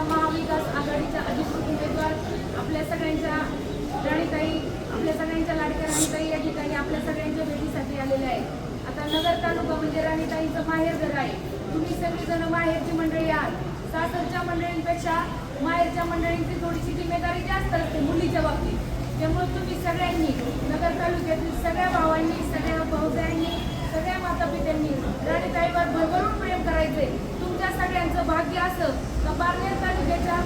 तालुक्याच्या महाविकास आघाडीच्या अधिकृत उमेदवार आपल्या सगळ्यांच्या राणीताई, आपल्या सगळ्यांच्या लाडक्या राणीताई या ठिकाणी आपल्या सगळ्यांच्या भेटीसाठी आलेल्या आहेत। आता नगर तालुका म्हणजे राणीताईंचं माहेरघर आहे। तुम्ही सगळेजण माहेरची मंडळी आहात। सासरच्या मंडळींपेक्षा माहेरच्या मंडळींची थोडीशी जिम्मेदारी जास्त असते मुलीच्या बाबतीत। त्यामुळे तुम्ही सगळ्यांनी नगर तालुक्यातील सगळ्या भावांनी, सगळ्या भाऊजाईंनी, सगळ्या मातापित्यांनी राणीताईवर भरभरून प्रेम करायचे। तुमच्या सगळ्यांचं भाग्य असं का पारनेर तालुक्याच्या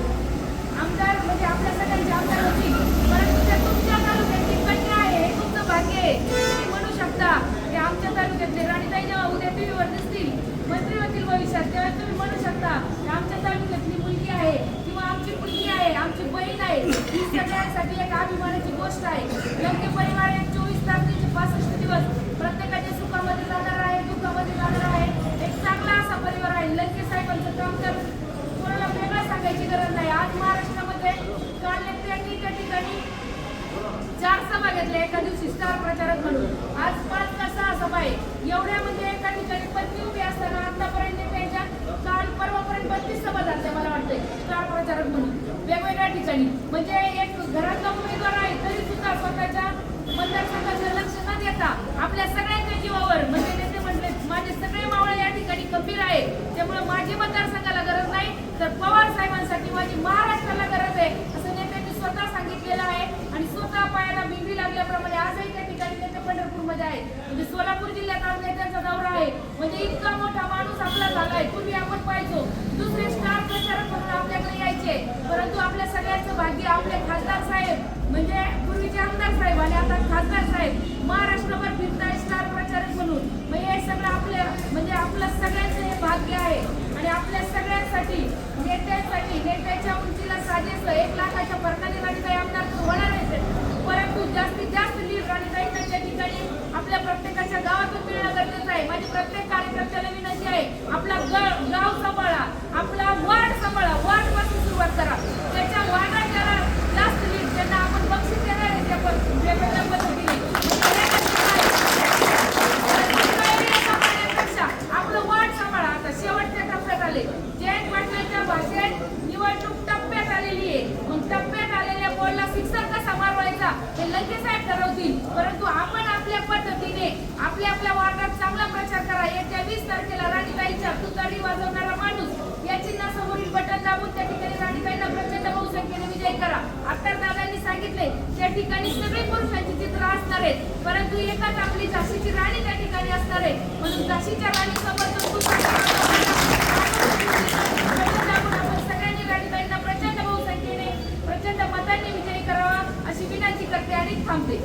आमदार म्हणजे आपल्या सगळ्यांचे आमदार होतील, परंतु त्या तुमच्या तालुक्याची कन्या आहे हे तुमचं भाग्य आहे। तुम्ही म्हणू शकता की आमच्या तालुक्यातले राणीताई जेव्हा उद्या टीव्हीवर दिसतील, मंत्री होतील भविष्यात, तेव्हा तुम्ही म्हणू शकता की आमच्या तालुक्यातली मुलगी आहे किंवा आमची मुलगी आहे, आमची बहीण आहे। ही सगळ्यांसाठी एक अभिमानाची गोष्ट आहे। लंके परिवार एक 24 तास 365 दिवस प्रत्येकाच्या सुखामध्ये जाणार आहे, दुःखामध्ये जाणार आहे। एक चांगला असा परिवार आहे। लंके साहेबांचं काम तर कोणाला वेगळं सांगायची गरज नाही। आज महाराष्ट्रामध्ये काल त्यांनी त्या ठिकाणी 4 सभा घेतल्या एका दिवशी स्टार प्रचारक म्हणून। आज 5 का 6 सभा आहे। एवढ्या म्हणजे एका ठिकाणी पत्नी उभी असताना आतापर्यंत त्यांच्या काल परवापर्यंत 32 सभा झाल्या मला वाटतंय स्टार प्रचारक म्हणून वेगवेगळ्या ठिकाणी। म्हणजे एक घरातला उमेदवार आहे तरी सुद्धा स्वतःच्या मतदारसंघाचं लक्ष न देता आपल्या सगळ्यांच्या जीवावर म्हणजे नेते म्हटले माझे सगळे मावळे या ठिकाणी खंबीर आहे। त्यामुळे माझी मतदारसंघाला गरज नाही तर पवार साहेबांसाठी माझी महाराष्ट्राला गरज आहे असं नेत्यांनी स्वतः सांगितलेलं आहे। आणि स्वतः पायाला बिंदी लागल्याप्रमाणे आजही त्या ठिकाणी नेते पंढरपूरमध्ये आहेत। म्हणजे सोलापूर जिल्ह्यात आज नेत्यांचा दौरा आहे। म्हणजे इतका मोठा माणूस आपला झालाय। पूर्वी आपण पाहायचो दुसरे स्टार प्रचारक म्हणून आपल्याकडे यायचे, परंतु आपल्या सगळ्यांचं भाग्य आपले खासदार साहेब म्हणजे पूर्वीचे आमदार साहेब आणि आता खासदार साहेब महाराष्ट्रभर फिरताय स्टार प्रचारक म्हणून। म्हणजे हे सगळं आपल्या म्हणजे आपलं सगळ्यांचं हे भाग्य आहे। आणि आपल्या सगळ्यांसाठी नेत्यांसाठी नेत्याच्या उंचीला साजेसं 1 लाखाच्या फरकाने राणीताई आमदार होणार आहे, परंतु जास्तीत जास्त लीड राणीताईंना त्या ठिकाणी आपल्या प्रत्येकाच्या गावातून मिळणं गरजेचं आहे। माझी प्रत्येक कार्यकर्त्याला विनंती आहे आपला गाव सांभाळा, आपला वार्ड सांभाळा, वार्ड पासून सुरुवात करा। त्याच्या वार्डात ज्याला जास्त लीड त्यांना आपण बक्षीस देणार आहे त्या वेगवेगळ्या पद्धतीने आपलं वार्ड सांभाळा। आता शेवटच्या टप्प्यात आले जयंत पाटलांच्या भाषेत निवडणूक टप्प्यात आलेली आहे। मग टप्प्यात आलेल्या बॉलला सिक्सर कसा मारवायचा हे लंके साहेब ठरवतील, परंतु आपण आपल्या पद्धतीने आपल्या आपल्या वार्डात चांगला प्रचार करा। येत्या 20 तारखेला राणीताईच्या तुतारी वाजवणारा माणूस या चिन्हासमोरील बटन दाबून त्या ठिकाणी राणीताईंना प्रचंड बहुसंख्येने विजयी करा। आता दादांनी सांगितले त्या ठिकाणी सगळे पुरुषांची चित्र असणार आहेत, परंतु एकाच आपली झाशीची राणी त्या ठिकाणी असणार आहे। म्हणून झाशीच्या राणी समोर आपण सगळ्यांनी राणीताईंना प्रचंड बहुसंख्येने प्रचंड मतांनी विजयी करावा अशी विनंती करते आणि थांबते।